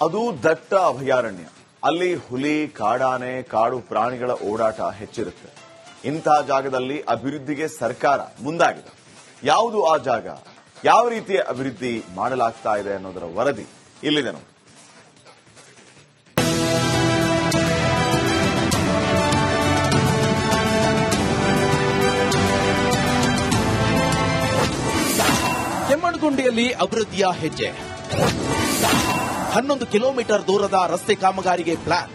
ಅದು ದಟ್ಟ ಅಭಯಾರಣ್ಯ. ಅಲ್ಲಿ ಹುಲಿ, ಕಾಡಾನೆ, ಕಾಡು ಪ್ರಾಣಿಗಳ ಓಡಾಟ ಹೆಚ್ಚಿರುತ್ತೆ. ಇಂತಹ ಜಾಗದಲ್ಲಿ ಅಭಿವೃದ್ಧಿಗೆ ಸರ್ಕಾರ ಮುಂದಾಗಿದೆ. ಯಾವುದು ಆ ಜಾಗ, ಯಾವ ರೀತಿಯ ಅಭಿವೃದ್ಧಿ ಮಾಡಲಾಗ್ತಾ ಇದೆ ಅನ್ನೋದರ ವರದಿ ಇಲ್ಲಿದೆ ನೋಡಿ. ಕೆಮ್ಮಣ್ಣಗುಂಡಿಯಲ್ಲಿ ಅಭಿವೃದ್ಧಿಯ ಹೆಜ್ಜೆ. 11 ಕಿಲೋಮೀಟರ್ ದೂರದ ರಸ್ತೆ ಕಾಮಗಾರಿಗೆ ಪ್ಲಾನ್.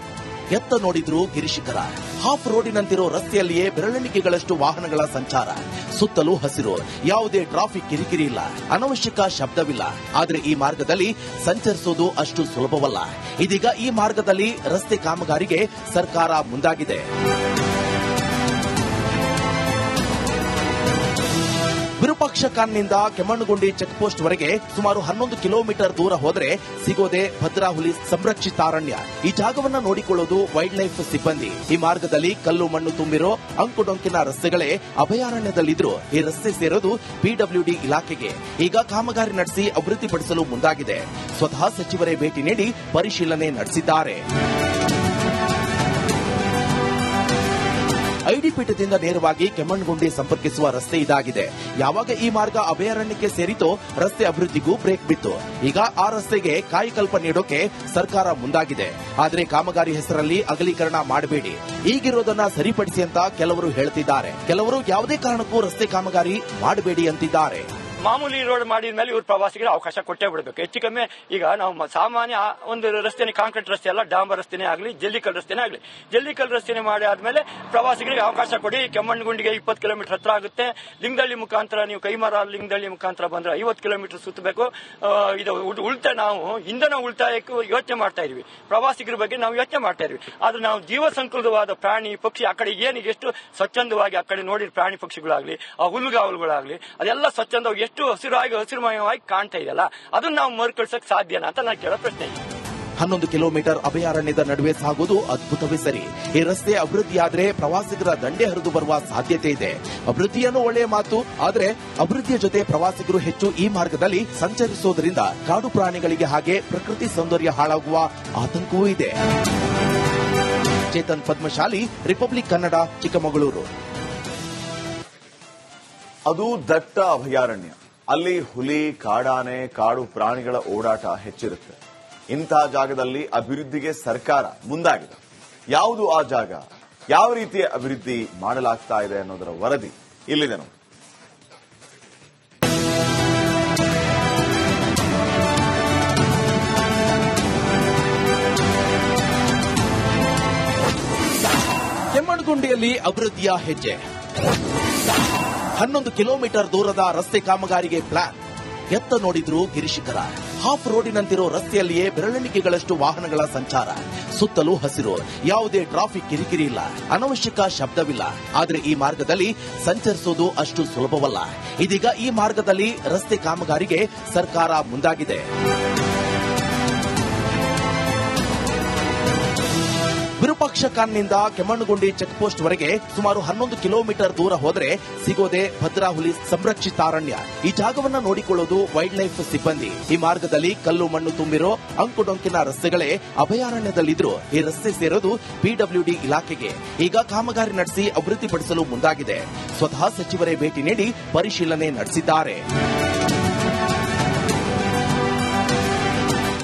ಎತ್ತ ನೋಡಿದ್ರು ಗಿರಿಶಿಖರ. ಹಾಫ್ ರೋಡಿನಂತಿರೋ ರಸ್ತೆಯಲ್ಲಿಯೇ ಬೆರಳೆಣಿಕೆಗಳಷ್ಟು ವಾಹನಗಳ ಸಂಚಾರ. ಸುತ್ತಲೂ ಹಸಿರು, ಯಾವುದೇ ಟ್ರಾಫಿಕ್ ಕಿರಿಕಿರಿ ಇಲ್ಲ, ಅನವಶ್ಯಕ ಶಬ್ದವಿಲ್ಲ. ಆದರೆ ಈ ಮಾರ್ಗದಲ್ಲಿ ಸಂಚರಿಸೋದು ಅಷ್ಟು ಸುಲಭವಲ್ಲ. ಇದೀಗ ಈ ಮಾರ್ಗದಲ್ಲಿ ರಸ್ತೆ ಕಾಮಗಾರಿಗೆ ಸರ್ಕಾರ ಮುಂದಾಗಿದೆ. ವಿರೂಪಾಕ್ಷ ಕಾನ್ನಿಂದ ಕೆಮ್ಮಣ್ಣಗುಂಡಿ ಚೆಕ್ ಪೋಸ್ಟ್ ವರೆಗೆ ಸುಮಾರು 11 ಕಿಲೋಮೀಟರ್ ದೂರ ಹೋದರೆ ಸಿಗೋದೆ ಭದ್ರಾ ಹುಲಿ ಸಂರಕ್ಷಿತಾರಣ್ಯ. ಈ ಜಾಗವನ್ನ ನೋಡಿಕೊಳ್ಳೋದು ವೈಲ್ಡ್ ಲೈಫ್ ಸಿಬ್ಬಂದಿ. ಈ ಮಾರ್ಗದಲ್ಲಿ ಕಲ್ಲು ಮಣ್ಣು ತುಂಬಿರೋ ಅಂಕುಡೊಂಕಿನ ರಸ್ತೆಗಳೇ ಅಭಯಾರಣ್ಯದಲ್ಲಿದ್ರು ಈ ರಸ್ತೆ ಸೇರೋದು ಪಿಡಬ್ಲ್ಯೂಡಿ ಇಲಾಖೆಗೆ. ಈಗ ಕಾಮಗಾರಿ ನಡೆಸಿ ಅಭಿವೃದ್ಧಿಪಡಿಸಲು ಮುಂದಾಗಿದೆ. ಸ್ವತಃ ಸಚಿವರೇ ಭೇಟಿ ನೀಡಿ ಪರಿಶೀಲನೆ ನಡೆಸಿದ್ದಾರೆ. ಐಡಿ ಪೀಠದಿಂದ ನೇರವಾಗಿ ಕೆಮ್ಮಣ್ಣಗುಂಡಿ ಸಂಪರ್ಕಿಸುವ ರಸ್ತೆ ಇದಾಗಿದೆ. ಯಾವಾಗ ಈ ಮಾರ್ಗ ಅಭಯಾರಣ್ಯಕ್ಕೆ ಸೇರಿತೋ ರಸ್ತೆ ಅಭಿವೃದ್ಧಿಗೂ ಬ್ರೇಕ್ ಬಿತ್ತು. ಈಗ ಆ ರಸ್ತೆಗೆ ಕಾಯಕಲ್ಪ ನೀಡೋಕೆ ಸರ್ಕಾರ ಮುಂದಾಗಿದೆ. ಆದರೆ ಕಾಮಗಾರಿ ಹೆಸರಲ್ಲಿ ಅಗಲೀಕರಣ ಮಾಡಬೇಡಿ, ಈಗಿರೋದನ್ನ ಸರಿಪಡಿಸಿ ಅಂತ ಕೆಲವರು ಹೇಳ್ತಿದ್ದಾರೆ. ಕೆಲವರು ಯಾವುದೇ ಕಾರಣಕ್ಕೂ ರಸ್ತೆ ಕಾಮಗಾರಿ ಮಾಡಬೇಡಿ ಅಂತಿದ್ದಾರೆ. ಮಾಮೂಲಿ ರೋಡ್ ಮಾಡಿದ ಮೇಲೆ ಇವ್ರು ಪ್ರವಾಸಿಗರಿಗೆ ಅವಕಾಶ ಕೊಟ್ಟೇ ಬಿಡಬೇಕು. ಹೆಚ್ಚು ಕಮ್ಮಿ ಈಗ ನಾವು ಸಾಮಾನ್ಯ ಒಂದು ರಸ್ತೆನೇ ಕಾಂಕ್ರೀಟ್ ರಸ್ತೆ ಅಲ್ಲ, ಡಾಂಬರ್ ರಸ್ತೆನೇ ಆಗಲಿ, ಜಲ್ಲಿಕಲ್ ರಸ್ತೆನೇ ಆಗಲಿ, ಜಲ್ಲಿಕಲ್ ರಸ್ತೆನೇ ಮಾಡಿ ಆದ್ಮೇಲೆ ಪ್ರವಾಸಿಗರಿಗೆ ಅವಕಾಶ ಕೊಡಿ. ಕೆಮ್ಮಣ್ಣಗುಂಡಿಗೆ 20 ಕಿಲೋಮೀಟರ್ ಹತ್ರ ಆಗುತ್ತೆ. ಲಿಂಗದಳ್ಳಿ ಮುಖಾಂತರ ನೀವು ಕೈಮರ ಲಿಂಗದಳ್ಳಿ ಮುಖಾಂತರ ಬಂದ್ರೆ 50 ಕಿಲೋಮೀಟರ್ ಸುತ್ತಬೇಕು. ಇದು ಉಳಿತಾಯ, ನಾವು ಇಂಧನ ಉಳಿತಾಯಕ್ಕೂ ಯೋಚನೆ ಮಾಡ್ತಾ ಇದೀವಿ, ಪ್ರವಾಸಿಗರ ಬಗ್ಗೆ ನಾವು ಯೋಚನೆ ಮಾಡ್ತಾ ಇದೀವಿ. ಆದ್ರೆ ನಾವು ಜೀವ ಸಂಕುಲವಾದ ಪ್ರಾಣಿ ಪಕ್ಷಿ ಆ ಕಡೆ ಏನು ಎಷ್ಟು ಸ್ವಚ್ಛಂದವಾಗಿ ಆ ಕಡೆ ನೋಡಿದ ಪ್ರಾಣಿ ಪಕ್ಷಿಗಳಾಗ್ಲಿ, ಆ ಹುಲ್ಲುಗಾವಲುಗಳಾಗ್ಲಿ, ಅದೆಲ್ಲ ಸ್ವಚ್ಛಂದವಾಗಿ ಎಷ್ಟು ಹಸಿರುಮಯವಾಗಿ ಕಾಣ್ತಾ ಇದೆಯಲ್ಲ, ಅದನ್ನ ನಾವು ಮರುಕಳಿಸಕ್ ಸಾಧ್ಯನಾ ಅಂತ ನಾನು ಕೇಳೋ ಪ್ರಶ್ನೆ. 11 ಕಿಲೋಮೀಟರ್ ಅಭಯಾರಣ್ಯದ ನಡುವೆ ಸಾಗೋದು ಅದ್ಭುತವೇ ಸರಿ. ಈ ರಸ್ತೆ ಅಭಿವೃದ್ಧಿಯಾದ್ರೆ ಪ್ರವಾಸಿಗರ ದಂಡೆ ಹರಿದು ಬರುವ ಸಾಧ್ಯತೆ ಇದೆ. ಅಭಿವೃದ್ಧಿಯನ್ನು ಒಳ್ಳೆಯ ಮಾತು, ಆದರೆ ಅಭಿವೃದ್ಧಿಯ ಜೊತೆ ಪ್ರವಾಸಿಗರು ಹೆಚ್ಚು ಈ ಮಾರ್ಗದಲ್ಲಿ ಸಂಚರಿಸೋದ್ರಿಂದ ಕಾಡು ಪ್ರಾಣಿಗಳಿಗೆ ಹಾಗೆ ಪ್ರಕೃತಿ ಸೌಂದರ್ಯ ಹಾಳಾಗುವ ಆತಂಕವೂ ಇದೆ. ಚೇತನ್ ಪದ್ಮಶಾಲಿ, ರಿಪಬ್ಲಿಕ್ ಕನ್ನಡ, ಚಿಕ್ಕಮಗಳೂರು. ಅದು ದಟ್ಟ ಅಭಯಾರಣ್ಯ. ಅಲ್ಲಿ ಹುಲಿ, ಕಾಡಾನೆ, ಕಾಡು ಪ್ರಾಣಿಗಳ ಓಡಾಟ ಹೆಚ್ಚಿರುತ್ತೆ. ಇಂತಹ ಜಾಗದಲ್ಲಿ ಅಭಿವೃದ್ಧಿಗೆ ಸರ್ಕಾರ ಮುಂದಾಗಿದೆ. ಯಾವುದು ಆ ಜಾಗ, ಯಾವ ರೀತಿಯ ಅಭಿವೃದ್ಧಿ ಮಾಡಲಾಗ್ತಾ ಇದೆ ಅನ್ನೋದರ ವರದಿ ಇಲ್ಲಿದೆ ನೋಡಿ. ಕೆಮ್ಮಣ್ಣಗುಂಡಿಯಲ್ಲಿ ಅಭಿವೃದ್ಧಿಯ ಹೆಜ್ಜೆ. 11 ಕಿಲೋಮೀಟರ್ ದೂರದ ರಸ್ತೆ ಕಾಮಗಾರಿಗೆ ಪ್ಲಾನ್. ಎತ್ತ ನೋಡಿದ್ರು ಗಿರಿಶಿಖರ. ಹಾಫ್ ರೋಡಿನಂತಿರೋ ರಸ್ತೆಯಲ್ಲಿಯೇ ಬೆರಳೆಣಿಕೆಗಳಷ್ಟು ವಾಹನಗಳ ಸಂಚಾರ. ಸುತ್ತಲೂ ಹಸಿರು, ಯಾವುದೇ ಟ್ರಾಫಿಕ್ ಕಿರಿಕಿರಿ ಇಲ್ಲ, ಅನವಶ್ಯಕ ಶಬ್ದವಿಲ್ಲ. ಆದರೆ ಈ ಮಾರ್ಗದಲ್ಲಿ ಸಂಚರಿಸೋದು ಅಷ್ಟು ಸುಲಭವಲ್ಲ. ಇದೀಗ ಈ ಮಾರ್ಗದಲ್ಲಿ ರಸ್ತೆ ಕಾಮಗಾರಿಗೆ ಸರ್ಕಾರ ಮುಂದಾಗಿದೆ. ವಿರೂಪಾಕ್ಷ ಕಾನ್ನಿಂದ ಕೆಮ್ಮಣ್ಣಗುಂಡಿ ಚೆಕ್ ಪೋಸ್ಟ್ ವರೆಗೆ ಸುಮಾರು 11 ಕಿಲೋಮೀಟರ್ ದೂರ ಹೋದರೆ ಸಿಗೋದೆ ಭದ್ರಾ ಹುಲಿ ಸಂರಕ್ಷಿತಾರಣ್ಯ. ಈ ಜಾಗವನ್ನ ನೋಡಿಕೊಳ್ಳೋದು ವೈಲ್ಡ್ ಲೈಫ್ ಸಿಬ್ಬಂದಿ. ಈ ಮಾರ್ಗದಲ್ಲಿ ಕಲ್ಲು ಮಣ್ಣು ತುಂಬಿರೋ ಅಂಕುಡೊಂಕಿನ ರಸ್ತೆಗಳೇ ಅಭಯಾರಣ್ಯದಲ್ಲಿದ್ರು ಈ ರಸ್ತೆ ಸೇರೋದು ಪಿಡಬ್ಲ್ಯೂಡಿ ಇಲಾಖೆಗೆ. ಈಗ ಕಾಮಗಾರಿ ನಡೆಸಿ ಅಭಿವೃದ್ಧಿಪಡಿಸಲು ಮುಂದಾಗಿದೆ. ಸ್ವತಃ ಸಚಿವರೇ ಭೇಟಿ ನೀಡಿ ಪರಿಶೀಲನೆ ನಡೆಸಿದ್ದಾರೆ.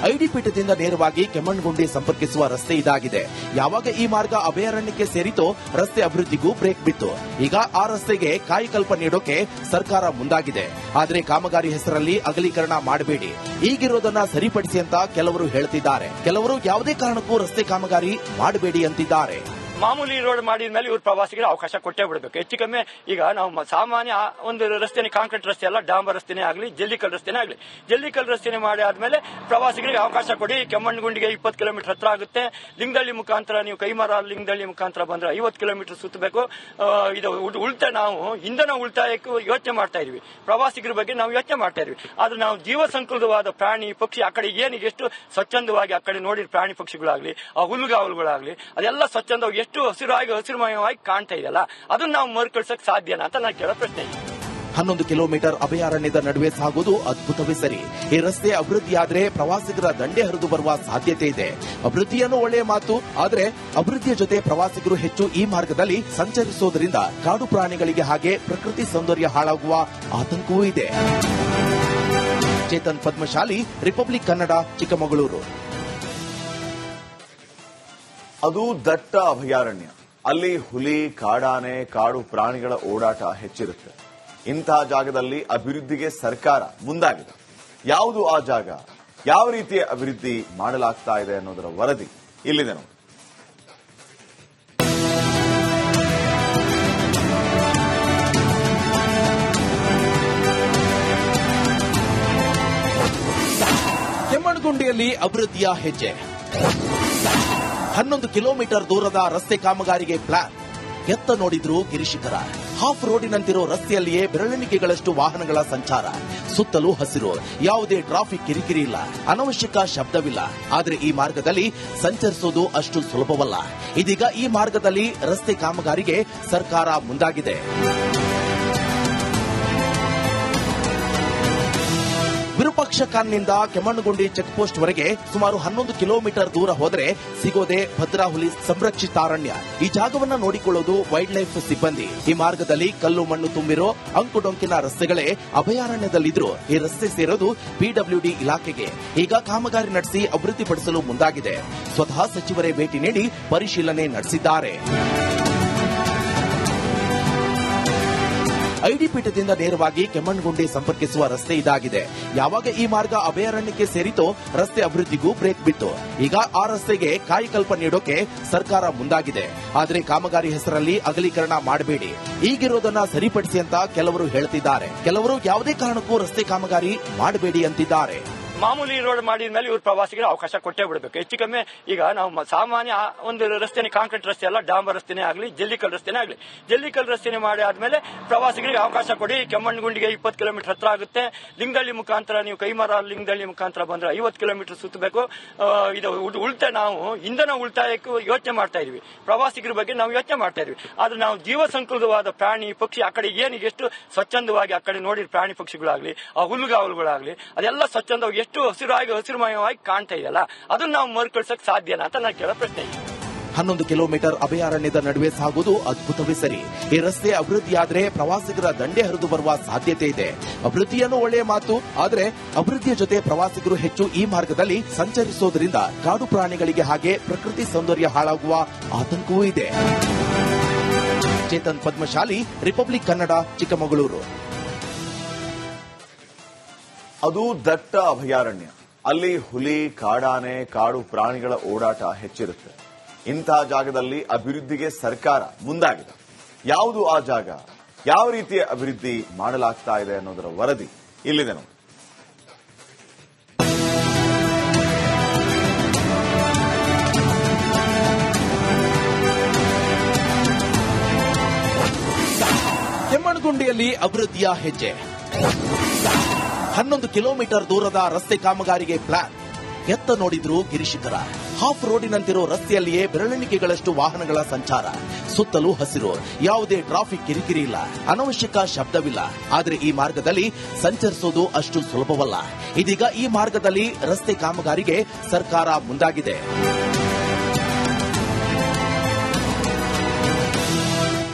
ಐಡಿ ಪೀಠದಿಂದ ನೇರವಾಗಿ ಕೆಮ್ಮಣ್ಣಗುಂಡಿ ಸಂಪರ್ಕಿಸುವ ರಸ್ತೆ ಇದಾಗಿದೆ. ಯಾವಾಗ ಈ ಮಾರ್ಗ ಅಭಯಾರಣ್ಯಕ್ಕೆ ಸೇರಿತೋ ರಸ್ತೆ ಅಭಿವೃದ್ಧಿಗೂ ಬ್ರೇಕ್ ಬಿತ್ತು. ಈಗ ಆ ರಸ್ತೆಗೆ ಕಾಯಕಲ್ಪ ನೀಡೋಕೆ ಸರ್ಕಾರ ಮುಂದಾಗಿದೆ. ಆದರೆ ಕಾಮಗಾರಿ ಹೆಸರಲ್ಲಿ ಅಗಲೀಕರಣ ಮಾಡಬೇಡಿ, ಈಗಿರೋದನ್ನ ಸರಿಪಡಿಸಿ ಅಂತ ಕೆಲವರು ಹೇಳ್ತಿದ್ದಾರೆ. ಕೆಲವರು ಯಾವುದೇ ಕಾರಣಕ್ಕೂ ರಸ್ತೆ ಕಾಮಗಾರಿ ಮಾಡಬೇಡಿ ಅಂತಿದ್ದಾರೆ. ಮಾಮೂಲಿ ರೋಡ್ ಮಾಡಿದ ಮೇಲೆ ಇವ್ರು ಪ್ರವಾಸಿಗರಿಗೆ ಅವಕಾಶ ಕೊಟ್ಟೇ ಬಿಡಬೇಕು. ಹೆಚ್ಚು ಕಮ್ಮಿ ಈಗ ನಾವು ಸಾಮಾನ್ಯ ಒಂದು ರಸ್ತೆನೇ ಕಾಂಕ್ರೀಟ್ ರಸ್ತೆ ಅಲ್ಲ, ಡಾಂಬರ್ ರಸ್ತೆನೇ ಆಗಲಿ, ಜಲ್ಲಿಕಲ್ ರಸ್ತೆನೇ ಆಗಲಿ, ಜಲ್ಲಿಕಲ್ ರಸ್ತೆನೇ ಮಾಡಿ ಆದ್ಮೇಲೆ ಪ್ರವಾಸಿಗರಿಗೆ ಅವಕಾಶ ಕೊಡಿ. ಕೆಮ್ಮಣ್ಣಗುಂಡಿಗೆ 20 ಕಿಲೋಮೀಟರ್ ಹತ್ರ ಆಗುತ್ತೆ. ಲಿಂಗದಳ್ಳಿ ಮುಖಾಂತರ ನೀವು ಕೈಮರ ಲಿಂಗದಳ್ಳಿ ಮುಖಾಂತರ ಬಂದ್ರೆ 50 ಕಿಲೋಮೀಟರ್ ಸುತ್ತಬೇಕು. ಇದು ಉಳಿತಾಯ, ನಾವು ಇಂಧನ ಉಳಿತಾಯಕ್ಕೂ ಯೋಚನೆ ಮಾಡ್ತಾ ಇದೀವಿ, ಪ್ರವಾಸಿಗರ ಬಗ್ಗೆ ನಾವು ಯೋಚನೆ ಮಾಡ್ತಾ ಇದೀವಿ. ಆದ್ರೆ ನಾವು ಜೀವ ಸಂಕುಲವಾದ ಪ್ರಾಣಿ ಪಕ್ಷಿ ಆ ಕಡೆ ಏನು ಎಷ್ಟು ಸ್ವಚ್ಛಂದವಾಗಿ ಆ ಕಡೆ ನೋಡಿದ ಪ್ರಾಣಿ ಪಕ್ಷಿಗಳಾಗ್ಲಿ, ಆ ಹುಲ್ಲುಗಾವಲುಗಳಾಗ್ಲಿ, ಅದೆಲ್ಲ ಸ್ವಚ್ಛಂದವಾಗಿ ಎಷ್ಟು ಹಸಿರುಮಯವಾಗಿ ಕಾಣ್ತಾ ಇದೆಯಲ್ಲ, ಅದನ್ನ ನಾವು ಮರುಕಳಿಸಕ್ ಸಾಧ್ಯನಾ ಅಂತ ನಾನು ಕೇಳೋ ಪ್ರಶ್ನೆ. 11 ಕಿಲೋಮೀಟರ್ ಅಭಯಾರಣ್ಯದ ನಡುವೆ ಸಾಗುವುದು ಅದ್ಭುತವೇ ಸರಿ. ಈ ರಸ್ತೆ ಅಭಿವೃದ್ಧಿಯಾದ್ರೆ ಪ್ರವಾಸಿಗರ ದಂಡೆ ಹರಿದು ಬರುವ ಸಾಧ್ಯತೆ ಇದೆ. ಅಭಿವೃದ್ಧಿಯನ್ನು ಒಳ್ಳೆಯ ಮಾತು, ಆದರೆ ಅಭಿವೃದ್ಧಿಯ ಜೊತೆ ಪ್ರವಾಸಿಗರು ಹೆಚ್ಚು ಈ ಮಾರ್ಗದಲ್ಲಿ ಸಂಚರಿಸುವುದರಿಂದ ಕಾಡು ಪ್ರಾಣಿಗಳಿಗೆ ಹಾಗೆ ಪ್ರಕೃತಿ ಸೌಂದರ್ಯ ಹಾಳಾಗುವ ಆತಂಕವೂ ಇದೆ. ಚೇತನ್ ಪದ್ಮಶಾಲಿ, ರಿಪಬ್ಲಿಕ್ ಕನ್ನಡ, ಚಿಕ್ಕಮಗಳೂರು. ಅದು ದಟ್ಟ ಅಭಯಾರಣ್ಯ. ಅಲ್ಲಿ ಹುಲಿ, ಕಾಡಾನೆ, ಕಾಡು ಪ್ರಾಣಿಗಳ ಓಡಾಟ ಹೆಚ್ಚಿರುತ್ತೆ. ಇಂತಹ ಜಾಗದಲ್ಲಿ ಅಭಿವೃದ್ಧಿಗೆ ಸರ್ಕಾರ ಮುಂದಾಗಿದೆ. ಯಾವುದು ಆ ಜಾಗ, ಯಾವ ರೀತಿಯ ಅಭಿವೃದ್ಧಿ ಮಾಡಲಾಗ್ತಾ ಇದೆ ಅನ್ನೋದರ ವರದಿ ಇಲ್ಲಿದೆ ನೋಡಿ. ಕೆಮ್ಮಣ್ಣಗುಂಡಿಯಲ್ಲಿ ಅಭಿವೃದ್ಧಿಯ ಹೆಜ್ಜೆ. 11 ಕಿಲೋಮೀಟರ್ ದೂರದ ರಸ್ತೆ ಕಾಮಗಾರಿಗೆ ಪ್ಲಾನ್. ಎತ್ತ ನೋಡಿದ್ರು ಗಿರಿಶಿಖರ. ಹಾಫ್ ರೋಡಿನಂತಿರೋ ರಸ್ತೆಯಲ್ಲಿಯೇ ಬೆರಳೆಣಿಕೆಗಳಷ್ಟು ವಾಹನಗಳ ಸಂಚಾರ. ಸುತ್ತಲೂ ಹಸಿರು, ಯಾವುದೇ ಟ್ರಾಫಿಕ್ ಕಿರಿಕಿರಿ ಇಲ್ಲ, ಅನವಶ್ಯಕ ಶಬ್ದವಿಲ್ಲ. ಆದರೆ ಈ ಮಾರ್ಗದಲ್ಲಿ ಸಂಚರಿಸೋದು ಅಷ್ಟು ಸುಲಭವಲ್ಲ. ಇದೀಗ ಈ ಮಾರ್ಗದಲ್ಲಿ ರಸ್ತೆ ಕಾಮಗಾರಿಗೆ ಸರ್ಕಾರ ಮುಂದಾಗಿದೆ. ವಿರೂಪಾಕ್ಷ ಕಾನ್ನಿಂದ ಕೆಮ್ಮಣ್ಣಗುಂಡಿ ಚೆಕ್ ಪೋಸ್ಟ್ ವರೆಗೆ ಸುಮಾರು 11 ಕಿಲೋಮೀಟರ್ ದೂರ ಹೋದರೆ ಸಿಗೋದೆ ಭದ್ರಾ ಹುಲಿ ಸಂರಕ್ಷಿತಾರಣ್ಯ. ಈ ಜಾಗವನ್ನ ನೋಡಿಕೊಳ್ಳೋದು ವೈಲ್ಡ್ ಲೈಫ್ ಸಿಬ್ಬಂದಿ. ಈ ಮಾರ್ಗದಲ್ಲಿ ಕಲ್ಲು ಮಣ್ಣು ತುಂಬಿರೋ ಅಂಕುಡೊಂಕಿನ ರಸ್ತೆಗಳೇ ಅಭಯಾರಣ್ಯದಲ್ಲಿದ್ರು ಈ ರಸ್ತೆ ಸೇರೋದು ಪಿಡಬ್ಲ್ಯೂಡಿ ಇಲಾಖೆಗೆ. ಈಗ ಕಾಮಗಾರಿ ನಡೆಸಿ ಅಭಿವೃದ್ಧಿಪಡಿಸಲು ಮುಂದಾಗಿದೆ. ಸ್ವತಃ ಸಚಿವರೇ ಭೇಟಿ ನೀಡಿ ಪರಿಶೀಲನೆ ನಡೆಸಿದ್ದಾರೆ. ಐಡಿ ಪೀಠದಿಂದ ನೇರವಾಗಿ ಕೆಮ್ಮಣ್ಣಗುಂಡಿ ಸಂಪರ್ಕಿಸುವ ರಸ್ತೆ ಇದಾಗಿದೆ. ಯಾವಾಗ ಈ ಮಾರ್ಗ ಅಭಯಾರಣ್ಯಕ್ಕೆ ಸೇರಿತೋ ರಸ್ತೆ ಅಭಿವೃದ್ಧಿಗೂ ಬ್ರೇಕ್ ಬಿತ್ತು. ಈಗ ಆ ರಸ್ತೆಗೆ ಕಾಯಕಲ್ಪ ನೀಡೋಕೆ ಸರ್ಕಾರ ಮುಂದಾಗಿದೆ. ಆದರೆ ಕಾಮಗಾರಿ ಹೆಸರಲ್ಲಿ ಅಗಲೀಕರಣ ಮಾಡಬೇಡಿ, ಈಗಿರೋದನ್ನ ಸರಿಪಡಿಸಿ ಅಂತ ಕೆಲವರು ಹೇಳ್ತಿದ್ದಾರೆ. ಕೆಲವರು ಯಾವುದೇ ಕಾರಣಕ್ಕೂ ರಸ್ತೆ ಕಾಮಗಾರಿ ಮಾಡಬೇಡಿ ಅಂತಿದ್ದಾರೆ. ಮಾಮೂಲಿ ರೋಡ್ ಮಾಡಿದ ಮೇಲೆ ಇವ್ರು ಪ್ರವಾಸಿಗರಿಗೆ ಅವಕಾಶ ಕೊಟ್ಟೇ ಬಿಡಬೇಕು. ಹೆಚ್ಚು ಕಮ್ಮಿ ಈಗ ನಾವು ಸಾಮಾನ್ಯ ಒಂದು ರಸ್ತೆನೇ, ಕಾಂಕ್ರೀಟ್ ರಸ್ತೆ ಅಲ್ಲ, ಡಾಂಬರ್ ರಸ್ತೆನೇ ಆಗಲಿ, ಜಲ್ಲಿಕಲ್ ರಸ್ತೆನೇ ಆಗಲಿ, ಜಲ್ಲಿಕಲ್ ರಸ್ತೆನೇ ಮಾಡಿ ಆದ್ಮೇಲೆ ಪ್ರವಾಸಿಗರಿಗೆ ಅವಕಾಶ ಕೊಡಿ. ಕೆಮ್ಮಣ್ಣಗುಂಡಿಗೆ 20 ಕಿಲೋಮೀಟರ್ ಹತ್ರ ಆಗುತ್ತೆ. ಲಿಂಗದಳ್ಳಿ ಮುಖಾಂತರ ನೀವು ಕೈಮರ ಲಿಂಗದಳ್ಳಿ ಮುಖಾಂತರ ಬಂದ್ರೆ 50 ಕಿಲೋಮೀಟರ್ ಸುತ್ತಬೇಕು. ಇದು ಉಳಿತಾಯ, ನಾವು ಇಂಧನ ಉಳಿತಾಯಕ್ಕೂ ಯೋಚನೆ ಮಾಡ್ತಾ ಇದೀವಿ, ಪ್ರವಾಸಿಗರ ಬಗ್ಗೆ ನಾವು ಯೋಚನೆ ಮಾಡ್ತಾ ಇದೀವಿ. ಆದ್ರೆ ನಾವು ಜೀವ ಸಂಕುಲವಾದ ಪ್ರಾಣಿ ಪಕ್ಷಿ ಆ ಕಡೆ ಏನು ಎಷ್ಟು ಸ್ವಚ್ಛಂದವಾಗಿ ಆ ಕಡೆ ನೋಡಿ ಪ್ರಾಣಿ ಪಕ್ಷಿಗಳಾಗ್ಲಿ, ಆ ಹುಲ್ಲುಗಾವಲುಗಳಾಗ್ಲಿ, ಅದೆಲ್ಲ ಸ್ವಚ್ಛಂದವಾಗಿ ಎಷ್ಟು ಹಸಿರುಮಯವಾಗಿ ಕಾಣ್ತಾ ಇದೆಯಲ್ಲ, ಅದನ್ನ ನಾವು ಮರುಕಳಿಸಕ್ ಸಾಧ್ಯನಾ ಅಂತ ನಾನು ಕೇಳೋ ಪ್ರಶ್ನೆ ಇದೆ. 11 ಕಿಲೋಮೀಟರ್ ಅಭಯಾರಣ್ಯದ ನಡುವೆ ಸಾಗುವುದು ಅದ್ಭುತವೇ ಸರಿ. ಈ ರಸ್ತೆ ಅಭಿವೃದ್ಧಿಯಾದ್ರೆ ಪ್ರವಾಸಿಗರ ದಂಡೆ ಹರಿದು ಬರುವ ಸಾಧ್ಯತೆ ಇದೆ. ಅಭಿವೃದ್ಧಿಯನ್ನು ಒಳ್ಳೆಯ ಮಾತು, ಆದರೆ ಅಭಿವೃದ್ಧಿಯ ಜೊತೆ ಪ್ರವಾಸಿಗರು ಹೆಚ್ಚು ಈ ಮಾರ್ಗದಲ್ಲಿ ಸಂಚರಿಸುವುದರಿಂದ ಕಾಡು ಪ್ರಾಣಿಗಳಿಗೆ ಹಾಗೆ ಪ್ರಕೃತಿ ಸೌಂದರ್ಯ ಹಾಳಾಗುವ ಆತಂಕವೂ ಇದೆ. ಚೇತನ್ ಪದ್ಮಶಾಲಿ, ರಿಪಬ್ಲಿಕ್ ಕನ್ನಡ, ಚಿಕ್ಕಮಗಳೂರು. ಅದು ದಟ್ಟ ಅಭಯಾರಣ್ಯ. ಅಲ್ಲಿ ಹುಲಿ, ಕಾಡಾನೆ, ಕಾಡು ಪ್ರಾಣಿಗಳ ಓಡಾಟ ಹೆಚ್ಚಿರುತ್ತೆ. ಇಂತಹ ಜಾಗದಲ್ಲಿ ಅಭಿವೃದ್ಧಿಗೆ ಸರ್ಕಾರ ಮುಂದಾಗಿದೆ. ಯಾವುದು ಆ ಜಾಗ, ಯಾವ ರೀತಿಯ ಅಭಿವೃದ್ಧಿ ಮಾಡಲಾಗ್ತಾ ಇದೆ ಅನ್ನೋದರ ವರದಿ ಇಲ್ಲಿದೆ ನೋಡಿ. ಕೆಮ್ಮಣ್ಣಗುಂಡಿಯಲ್ಲಿ ಅಭಿವೃದ್ಧಿಯ ಹೆಜ್ಜೆ. 11 ಕಿಲೋಮೀಟರ್ ದೂರದ ರಸ್ತೆ ಕಾಮಗಾರಿಗೆ ಪ್ಲಾನ್. ಎತ್ತ ನೋಡಿದ್ರು ಗಿರಿಶಿಖರ. ಹಾಫ್ ರೋಡಿನಂತಿರೋ ರಸ್ತೆಯಲ್ಲಿಯೇ ಬೆರಳೆಣಿಕೆಗಳಷ್ಟು ವಾಹನಗಳ ಸಂಚಾರ. ಸುತ್ತಲೂ ಹಸಿರು, ಯಾವುದೇ ಟ್ರಾಫಿಕ್ ಕಿರಿಕಿರಿ ಇಲ್ಲ, ಅನವಶ್ಯಕ ಶಬ್ದವಿಲ್ಲ. ಆದರೆ ಈ ಮಾರ್ಗದಲ್ಲಿ ಸಂಚರಿಸೋದು ಅಷ್ಟು ಸುಲಭವಲ್ಲ. ಇದೀಗ ಈ ಮಾರ್ಗದಲ್ಲಿ ರಸ್ತೆ ಕಾಮಗಾರಿಗೆ ಸರ್ಕಾರ ಮುಂದಾಗಿದೆ.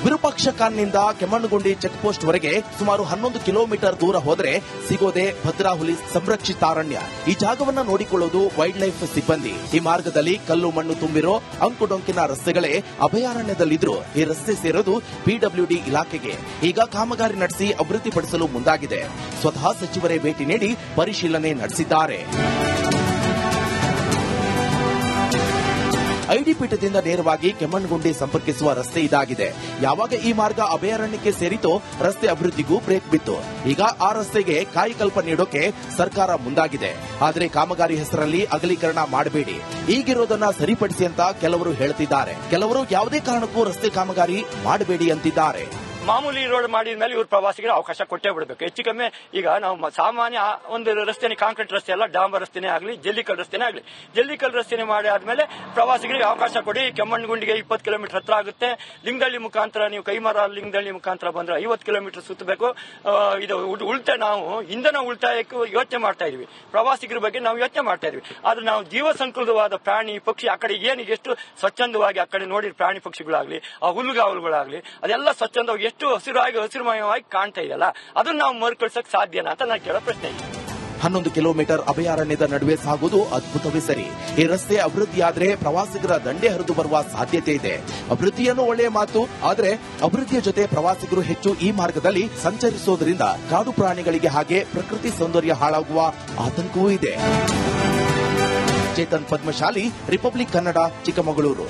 ವಿರೂಪಾಕ್ಷ ಕಾನ್ನಿಂದ ಕೆಮ್ಮಣ್ಣಗುಂಡಿ ಚೆಕ್ ಪೋಸ್ಟ್ ವರೆಗೆ ಸುಮಾರು 11 ಕಿಲೋಮೀಟರ್ ದೂರ ಹೋದರೆ ಸಿಗೋದೆ ಭದ್ರಾ ಹುಲಿ ಸಂರಕ್ಷಿತಾರಣ್ಯ. ಈ ಜಾಗವನ್ನ ನೋಡಿಕೊಳ್ಳೋದು ವೈಲ್ಡ್ ಲೈಫ್ ಸಿಬ್ಬಂದಿ. ಈ ಮಾರ್ಗದಲ್ಲಿ ಕಲ್ಲು ಮಣ್ಣು ತುಂಬಿರೋ ಅಂಕುಡೊಂಕಿನ ರಸ್ತೆಗಳೇ ಅಭಯಾರಣ್ಯದಲ್ಲಿದ್ರು ಈ ರಸ್ತೆ ಸೇರೋದು ಪಿಡಬ್ಲ್ಯೂಡಿ ಇಲಾಖೆಗೆ. ಈಗ ಕಾಮಗಾರಿ ನಡೆಸಿ ಅಭಿವೃದ್ಧಿಪಡಿಸಲು ಮುಂದಾಗಿದೆ. ಸ್ವತಃ ಸಚಿವರೇ ಭೇಟಿ ನೀಡಿ ಪರಿಶೀಲನೆ ನಡೆಸಿದ್ದಾರೆ. ಐಡಿ ಪೀಠದಿಂದ ನೇರವಾಗಿ ಕೆಮ್ಮಣ್ಣಗುಂಡಿ ಸಂಪರ್ಕಿಸುವ ರಸ್ತೆ ಇದಾಗಿದೆ. ಯಾವಾಗ ಈ ಮಾರ್ಗ ಅಭಯಾರಣ್ಯಕ್ಕೆ ಸೇರಿತೋ ರಸ್ತೆ ಅಭಿವೃದ್ಧಿಗೂ ಬ್ರೇಕ್ ಬಿತ್ತು. ಈಗ ಆ ರಸ್ತೆಗೆ ಕಾಯಕಲ್ಪ ನೀಡೋಕೆ ಸರ್ಕಾರ ಮುಂದಾಗಿದೆ. ಆದರೆ ಕಾಮಗಾರಿ ಹೆಸರಲ್ಲಿ ಅಗಲೀಕರಣ ಮಾಡಬೇಡಿ, ಈಗಿರೋದನ್ನ ಸರಿಪಡಿಸಿ ಅಂತ ಕೆಲವರು ಹೇಳ್ತಿದ್ದಾರೆ. ಕೆಲವರು ಯಾವುದೇ ಕಾರಣಕ್ಕೂ ರಸ್ತೆ ಕಾಮಗಾರಿ ಮಾಡಬೇಡಿ ಅಂತಿದ್ದಾರೆ. ಮಾಮೂಲಿ ರೋಡ್ ಮಾಡಿದ ಮೇಲೆ ಇವ್ರು ಪ್ರವಾಸಿಗರಿಗೆ ಅವಕಾಶ ಕೊಟ್ಟೇ ಬಿಡಬೇಕು. ಹೆಚ್ಚು ಕಮ್ಮಿ ಈಗ ನಾವು ಸಾಮಾನ್ಯ ಒಂದು ರಸ್ತೆನೇ ಕಾಂಕ್ರೀಟ್ ರಸ್ತೆ ಅಲ್ಲ, ಡಾಂಬರ್ ರಸ್ತೆನೇ ಆಗಲಿ, ಜಲ್ಲಿಕಲ್ ರಸ್ತೆನೇ ಆಗಲಿ, ಜಲ್ಲಿಕಲ್ ರಸ್ತೆನೇ ಮಾಡಿ ಆದ್ಮೇಲೆ ಪ್ರವಾಸಿಗರಿಗೆ ಅವಕಾಶ ಕೊಡಿ. ಕೆಮ್ಮಣ್ಣಗುಂಡಿಗೆ 20 ಕಿಲೋಮೀಟರ್ ಹತ್ರ ಆಗುತ್ತೆ. ಲಿಂಗದಳ್ಳಿ ಮುಖಾಂತರ ನೀವು ಕೈಮರ ಲಿಂಗದಳ್ಳಿ ಮುಖಾಂತರ ಬಂದ್ರೆ 50 ಕಿಲೋಮೀಟರ್ ಸುತ್ತಬೇಕು. ಇದು ಉಳಿತಾಯ, ನಾವು ಇಂಧನ ಉಳಿತಾಯಕ್ಕೆ ಯೋಚನೆ ಮಾಡ್ತಾ ಇದೀವಿ, ಪ್ರವಾಸಿಗರ ಬಗ್ಗೆ ನಾವು ಯೋಚನೆ ಮಾಡ್ತಾ ಇದೀವಿ. ಆದ್ರೆ ನಾವು ಜೀವ ಸಂಕುಲವಾದ ಪ್ರಾಣಿ ಪಕ್ಷಿ ಆ ಕಡೆ ಏನು ಎಷ್ಟು ಸ್ವಚ್ಛಂದವಾಗಿ ಆ ಕಡೆ ನೋಡಿ ಪ್ರಾಣಿ ಪಕ್ಷಿಗಳಾಗ್ಲಿ, ಆ ಹುಲ್ಲುಗಾವಲುಗಳಾಗ್ಲಿ ಅದೆಲ್ಲ ಸ್ವಚ್ಛಂದವಾಗಿ ಎಷ್ಟು ಹಸಿರುಮಯವಾಗಿ ಕಾಣ್ತಾ ಇದೆಯಲ್ಲ, ಅದನ್ನ ನಾವು ಮರುಕಳಿಸಕ್ ಸಾಧ್ಯನಾ ಅಂತ ನಾನು ಕೇಳೋ ಪ್ರಶ್ನೆ ಇದೆ. 11 ಕಿಲೋಮೀಟರ್ ಅಭಯಾರಣ್ಯದ ನಡುವೆ ಸಾಗುವುದು ಅದ್ಭುತವೇ ಸರಿ. ಈ ರಸ್ತೆ ಅಭಿವೃದ್ಧಿಯಾದ್ರೆ ಪ್ರವಾಸಿಗರ ದಂಡೆ ಹರಿದು ಬರುವ ಸಾಧ್ಯತೆ ಇದೆ. ಅಭಿವೃದ್ಧಿಯನ್ನು ಒಳ್ಳೆಯ ಮಾತು, ಆದರೆ ಅಭಿವೃದ್ಧಿಯ ಜೊತೆ ಪ್ರವಾಸಿಗರು ಹೆಚ್ಚು ಈ ಮಾರ್ಗದಲ್ಲಿ ಸಂಚರಿಸೋದ್ರಿಂದ ಕಾಡು ಪ್ರಾಣಿಗಳಿಗೆ ಹಾಗೆ ಪ್ರಕೃತಿ ಸೌಂದರ್ಯ ಹಾಳಾಗುವ ಆತಂಕವೂ ಇದೆ. ಚೇತನ್ ಪದ್ಮಶಾಲಿ, ರಿಪಬ್ಲಿಕ್ ಕನ್ನಡ, ಚಿಕ್ಕಮಗಳೂರು.